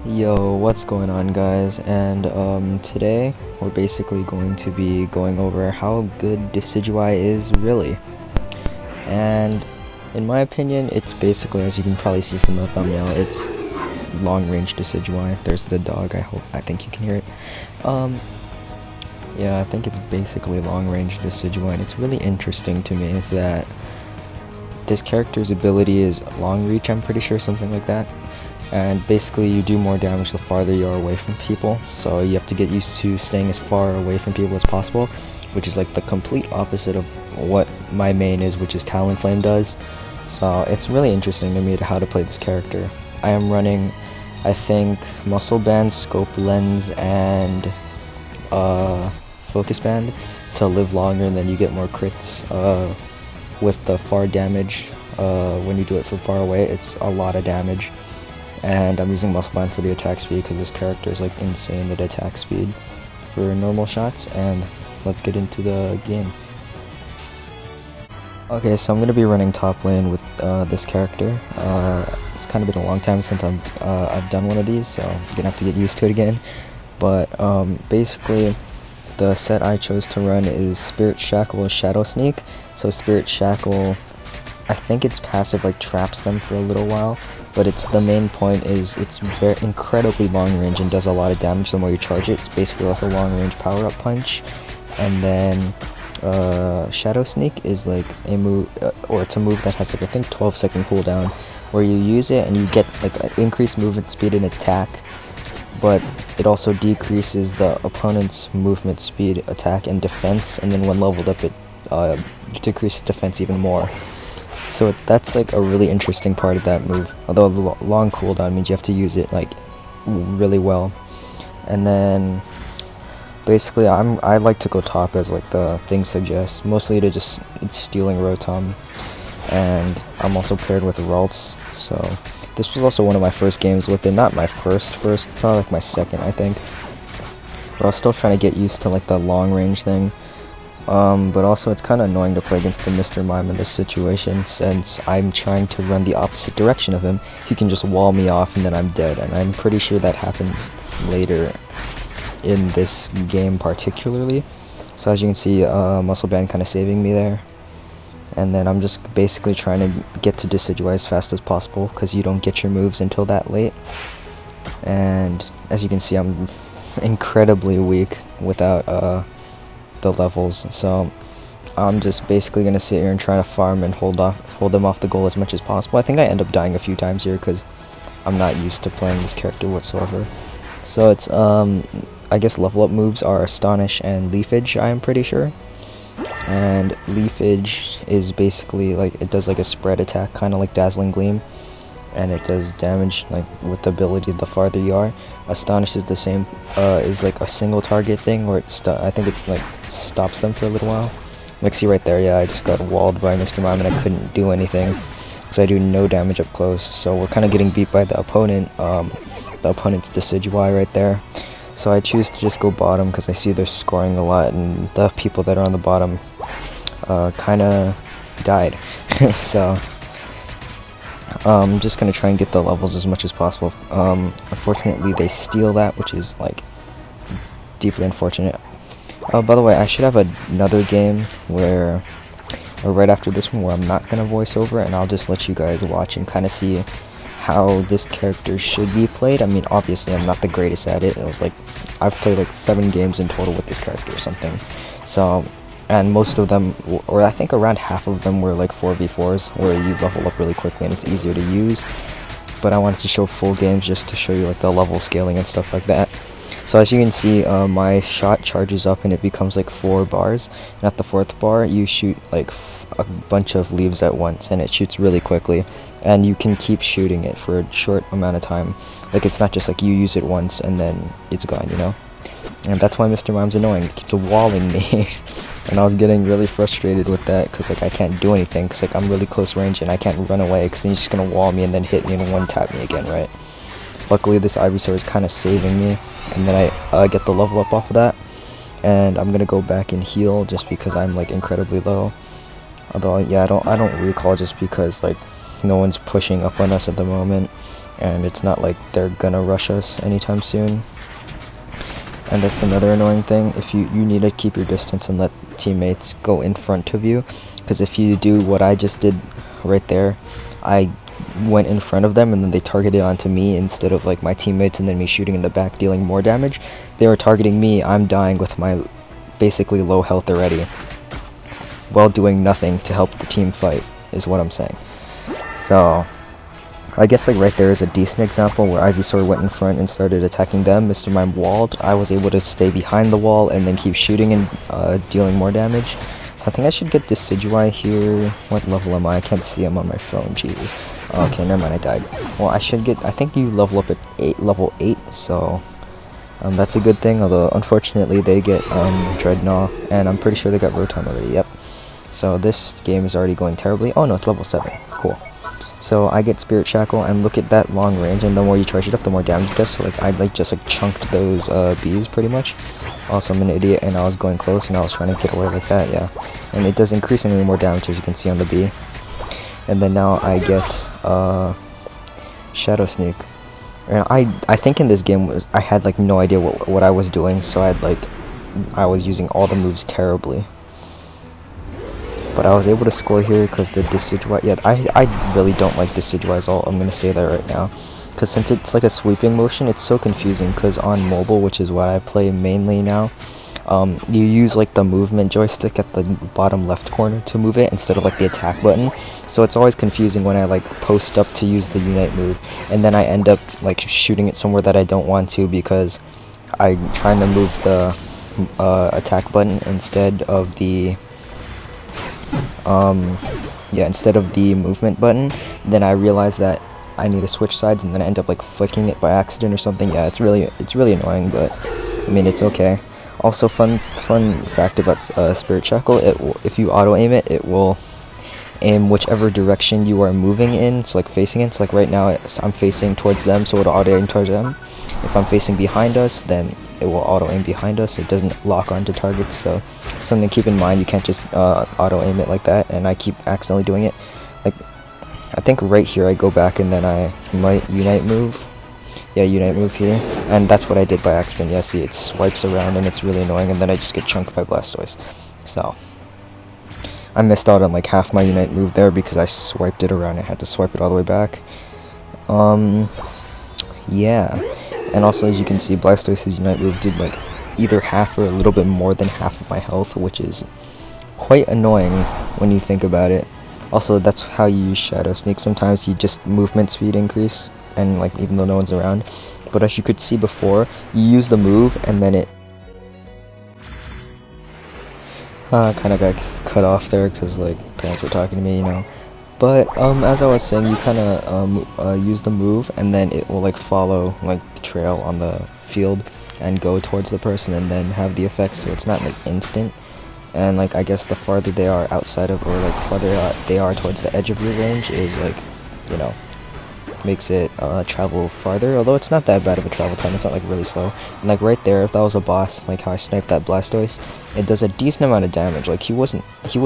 Yo, what's going on, guys? And today we're basically going to be going over how good Decidueye is really. And in my opinion, it's basically, as you can probably see from the thumbnail, it's long-range Decidueye. There's the dog. I think you can hear it. Yeah, I think it's basically long-range Decidueye, and it's really interesting to me that this character's ability is long reach. I'm pretty sure, something like that. And basically you do more damage the farther you are away from people, so you have to get used to staying as far away from people as possible, which is like the complete opposite of what my main is, which is Talonflame does. So it's really interesting to me how to play this character. I am running, I think, Muscle Band, Scope Lens, and Focus Band to live longer, and then you get more crits with the far damage. When you do it from far away, it's a lot of damage. And I'm using Muscle Band for the attack speed because this character is like insane at attack speed for normal shots. And let's get into the game. Okay, so I'm going to be running top lane with this character. It's kind of been a long time since I've done one of these, so I'm going to have to get used to it again. But basically, the set I chose to run is Spirit Shackle and Shadow Sneak. So Spirit Shackle, I think its passive like traps them for a little while, but the main point is it's very incredibly long range and does a lot of damage the more you charge it. It's basically like a long range power up punch. And then Shadow Sneak is like a move, or it's a move that has like I think 12-second cooldown, where you use it and you get like an increased movement speed and attack, but it also decreases the opponent's movement speed, attack, and defense, and then when leveled up it decreases defense even more. So that's like a really interesting part of that move, although the long cooldown means you have to use it like really well. And then basically I like to go top, as like the thing suggests, mostly to just it's stealing Rotom, and I'm also paired with Ralts. So this was also one of my first games with it, not my first, probably like my second, I think. But I was still trying to get used to like the long range thing. But also it's kind of annoying to play against the Mr. Mime in this situation, since I'm trying to run the opposite direction of him. He can just wall me off and then I'm dead, and I'm pretty sure that happens later in this game particularly. So as you can see, Muscle Band kind of saving me there. And then I'm just basically trying to get to Decidueye as fast as possible, because you don't get your moves until that late. And as you can see, I'm incredibly weak without the levels, so I'm just basically gonna sit here and try to farm and hold them off the goal as much as possible. I think I end up dying a few times here because I'm not used to playing this character whatsoever. So it's I guess level up moves are Astonish and Leafage, I am pretty sure. And Leafage is basically like, it does like a spread attack, kind of like Dazzling Gleam, and it does damage like with the ability the farther you are. Astonish is the same, is like a single target thing where I think it like stops them for a little while. Like, see right there, yeah, I just got walled by Mr. Mime and I couldn't do anything because I do no damage up close. So we're kind of getting beat by the opponent. The opponent's Decidueye right there. So I choose to just go bottom because I see they're scoring a lot, and the people that are on the bottom kind of died. So I'm just going to try and get the levels as much as possible. Unfortunately, they steal that, which is like deeply unfortunate. By the way, I should have another game where, or right after this one, where I'm not going to voice over, and I'll just let you guys watch and kind of see how this character should be played. I mean, obviously, I'm not the greatest at it. It was like, I've played like 7 games in total with this character or something. So, and most of them, or I think around half of them, were like 4v4s, where you level up really quickly and it's easier to use. But I wanted to show full games just to show you like the level scaling and stuff like that. So as you can see, my shot charges up and it becomes like 4 bars. And at the 4th bar, you shoot like a bunch of leaves at once, and it shoots really quickly. And you can keep shooting it for a short amount of time. Like, it's not just like you use it once and then it's gone, you know? And that's why Mr. Mime's annoying. He keeps walling me. And I was getting really frustrated with that because like I can't do anything because like I'm really close range and I can't run away because then he's just going to wall me and then hit me and one tap me again, right? Luckily this Ivysaur is kind of saving me, and then I get the level up off of that. And I'm going to go back and heal just because I'm like incredibly low. Although yeah, I don't recall just because like no one's pushing up on us at the moment. and it's not like they're gonna rush us anytime soon. And that's another annoying thing. If you need to keep your distance and let teammates go in front of you, because if you do what I just did right there, I went in front of them and then they targeted onto me instead of like my teammates and then me shooting in the back dealing more damage. They were targeting me, I'm dying with my basically low health already while doing nothing to help the team fight, is what I'm saying. So I guess like right there is a decent example where Ivysaur went in front and started attacking them. Mr. Mime walled. I was able to stay behind the wall and then keep shooting and dealing more damage. So I think I should get Decidueye here. What level am I? I can't see him on my phone. Jesus. Okay, never mind. I died. Well, I should get. I think you level up at level 8. So that's a good thing. Although unfortunately they get Dreadnought, and I'm pretty sure they got Rotom already. Yep. So this game is already going terribly. Oh no, it's level 7. Cool. So I get Spirit Shackle, and look at that long range, and the more you charge it up, the more damage it does. So like I just chunked those bees pretty much. Also, I'm an idiot, and I was going close, and I was trying to get away like that, yeah. And it does increasingly more damage, as you can see on the bee. And then now I get Shadow Sneak. And I think in this game I had like no idea what I was doing, so I was using all the moves terribly. But I was able to score here because the Decidueye, yeah, I really don't like Decidueye's ult, I'm going to say that right now. Because since it's like a sweeping motion, it's so confusing, because on mobile, which is what I play mainly now, you use like the movement joystick at the bottom left corner to move it instead of like the attack button. So it's always confusing when I like post up to use the Unite move, and then I end up like shooting it somewhere that I don't want to because I'm trying to move the attack button instead of the instead of the movement button. Then I realize that I need to switch sides, and then I end up like flicking it by accident or something. Yeah, it's really annoying, but I mean it's okay. Also, fun fact about Spirit Shackle: if you auto aim it, it will aim whichever direction you are moving in. It's like facing it. It's like right now I'm facing towards them, so it'll auto aim towards them. If I'm facing behind us, then it will auto aim behind us. It doesn't lock onto targets, so something to keep in mind. You can't just auto aim it like that, and I keep accidentally doing it. Like I think right here I go back and then I might Unite move. Yeah, Unite move here, and that's what I did by accident. Yeah, see, it swipes around and it's really annoying, and then I just get chunked by Blastoise. So I missed out on like half my Unite move there because I swiped it around. I had to swipe it all the way back. Yeah. And also, as you can see, Blastoise's Unite move did like either half or a little bit more than half of my health, which is quite annoying when you think about it. Also, that's how you use Shadow Sneak. Sometimes you just movement speed increase, and like even though no one's around. But as you could see before, you use the move and then it kind of got cut off there because like parents were talking to me, you know. But as I was saying, you kind of use the move, and then it will like follow like the trail on the field and go towards the person, and then have the effect. So it's not like instant. And like I guess the farther they are outside of, or like farther they are towards the edge of your range, is like, you know, makes it travel farther. Although it's not that bad of a travel time. It's not like really slow. And like right there, if that was a boss, like how I sniped that Blastoise, it does a decent amount of damage. Like he was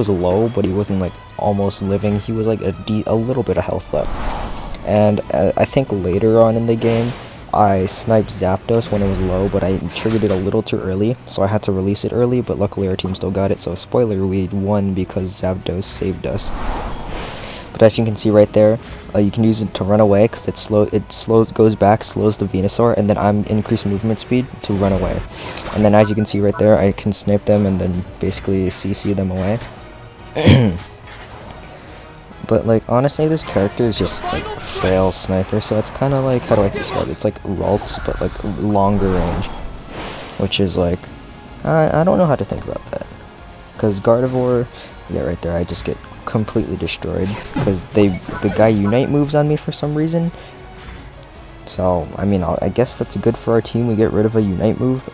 low, but he wasn't like almost living. He was like a little bit of health left. And I think later on in the game, I sniped Zapdos when it was low, but I triggered it a little too early, so I had to release it early, but luckily our team still got it, so spoiler, we won because Zapdos saved us. But as you can see right there, you can use it to run away, because it goes back, slows the Venusaur, and then I'm increased movement speed to run away. And then as you can see right there, I can snipe them and then basically CC them away. But like honestly, this character is just like frail sniper, so it's kind of like, how do I describe it? It's like Ralts, but like longer range, which is like, I don't know how to think about that. Because Gardevoir, yeah, right there, I just get completely destroyed because the guy Unite moves on me for some reason. So I mean, I guess that's good for our team. We get rid of a Unite move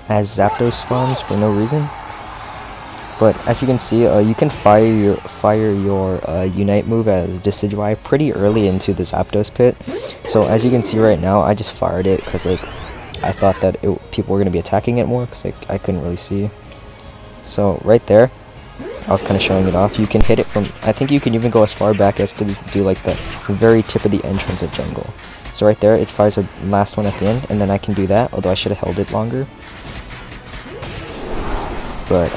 as Zapdos spawns for no reason. But as you can see, you can fire your Unite move as Decidueye pretty early into the Zapdos pit. So as you can see right now, I just fired it because like I thought that people were gonna be attacking it more because I couldn't really see. So right there, I was kind of showing it off. You can hit it from, I think you can even go as far back as to do like the very tip of the entrance of jungle. So right there, it fires a last one at the end, and then I can do that, although I should have held it longer. But,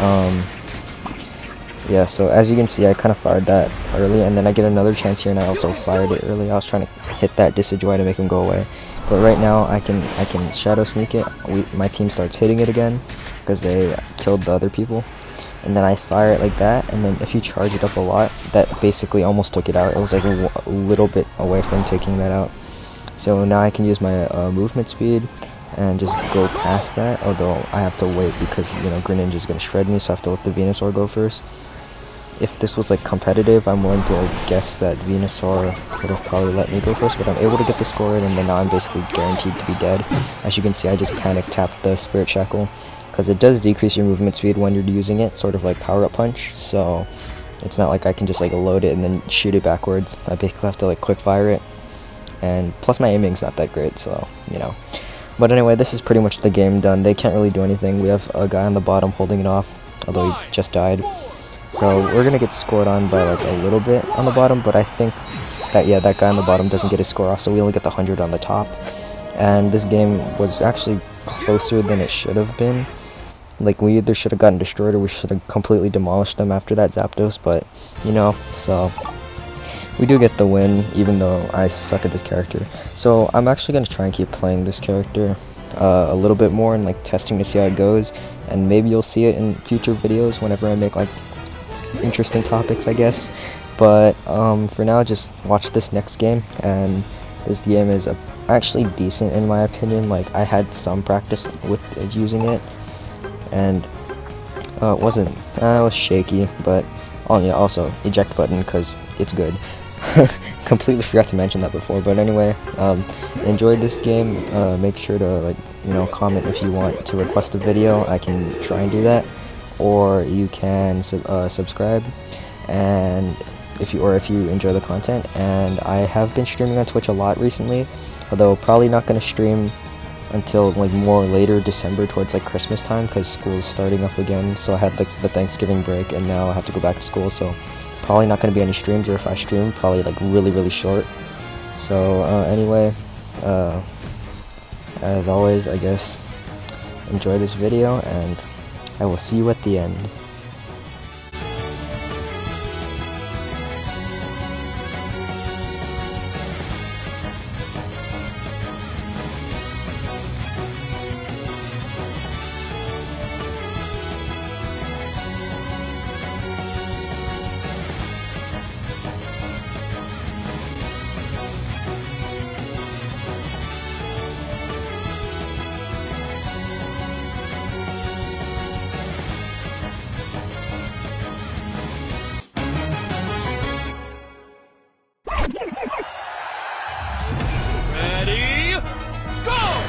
yeah, so as you can see, I kind of fired that early, and then I get another chance here, and I also fired it early. I was trying to hit that Decidueye to make him go away. But right now, I can shadow sneak it. My team starts hitting it again, because they killed the other people. And then I fire it like that, and then if you charge it up a lot, that basically almost took it out. It was like a little bit away from taking that out. So now I can use my movement speed and just go past that, although I have to wait because, you know, Greninja is going to shred me, so I have to let the Venusaur go first. If this was like competitive, I'm willing to guess that Venusaur would have probably let me go first, but I'm able to get the score in, and then now I'm basically guaranteed to be dead. As you can see, I just panic tapped the Spirit Shackle, because it does decrease your movement speed when you're using it, sort of like Power Up Punch, so it's not like I can just like load it and then shoot it backwards. I basically have to like quick fire it, and plus my aiming's not that great, so, you know. But anyway, this is pretty much the game done. They can't really do anything. We have a guy on the bottom holding it off, although he just died. So we're going to get scored on by like a little bit on the bottom, but I think that, yeah, that guy on the bottom doesn't get his score off, so we only get the 100 on the top. And this game was actually closer than it should have been. Like, we either should have gotten destroyed or we should have completely demolished them after that Zapdos, but, you know, so we do get the win, even though I suck at this character. So I'm actually going to try and keep playing this character a little bit more and like testing to see how it goes, and maybe you'll see it in future videos whenever I make like interesting topics, I guess. But for now, just watch this next game, and this game is actually decent in my opinion. Like, I had some practice with using it, and it was shaky, but oh yeah, also eject button because it's good. Completely forgot to mention that before, but anyway, enjoyed this game. Make sure to, like, you know, comment if you want to request a video. I can try and do that, or you can subscribe, and if you enjoy the content. And I have been streaming on Twitch a lot recently, although probably not going to stream until like more later December, towards like Christmas time, because school is starting up again. So I had like the Thanksgiving break, and now I have to go back to school, so probably not going to be any streams, or if I stream, probably like really short. So anyway, as always, I guess, enjoy this video, and I will see you at the end. Ready, go!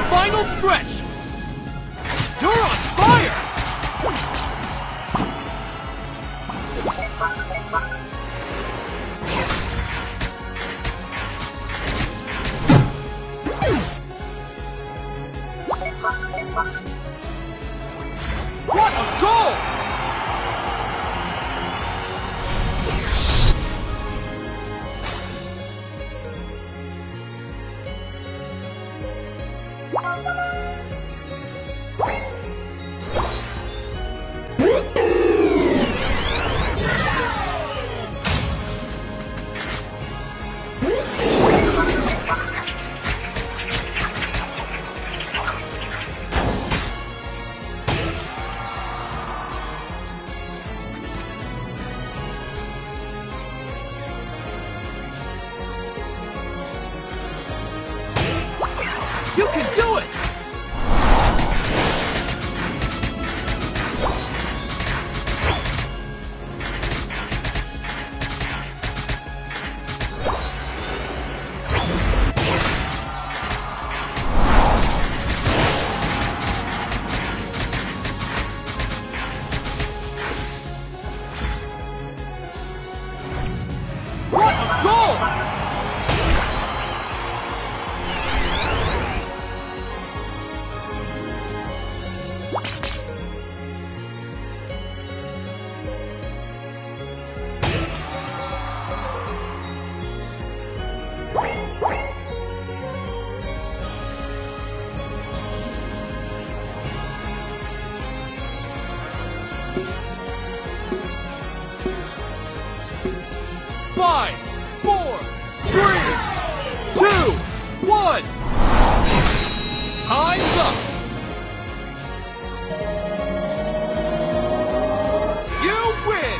Final stretch! You're on fire! You can do it! What a goal! Five, four, three, two, one. Time's up. You win.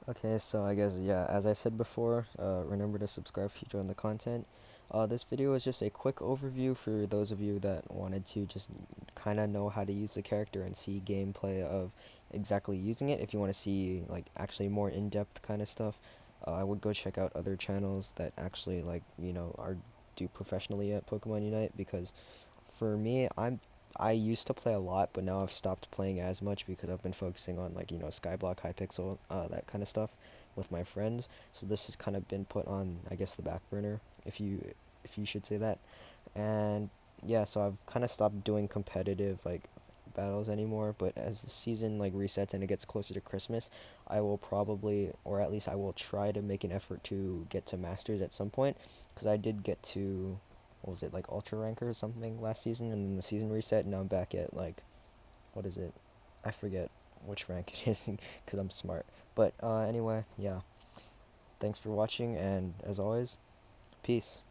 Okay, so I guess, yeah, as I said before, remember to subscribe if you enjoyed the content. This video is just a quick overview for those of you that wanted to just kind of know how to use the character and see gameplay of exactly using it. If you want to see, like, actually more in-depth kind of stuff, I would go check out other channels that actually, like, are do professionally at Pokemon Unite, because for me, I used to play a lot, but now I've stopped playing as much because I've been focusing on, like, Skyblock, Hypixel, that kind of stuff with my friends. So this has kind of been put on, I guess, the back burner, if you should say that. And yeah, so I've kind of stopped doing competitive, like, battles anymore. But as the season, like, resets and it gets closer to Christmas, I will probably, or at least I will try to make an effort to get to Masters at some point, because I did get to, what was it, like, ultra ranker or something last season, and then the season reset, and now I'm back at, like, what is it, I forget which rank it is, because I'm smart. But anyway, yeah, thanks for watching, and as always, peace.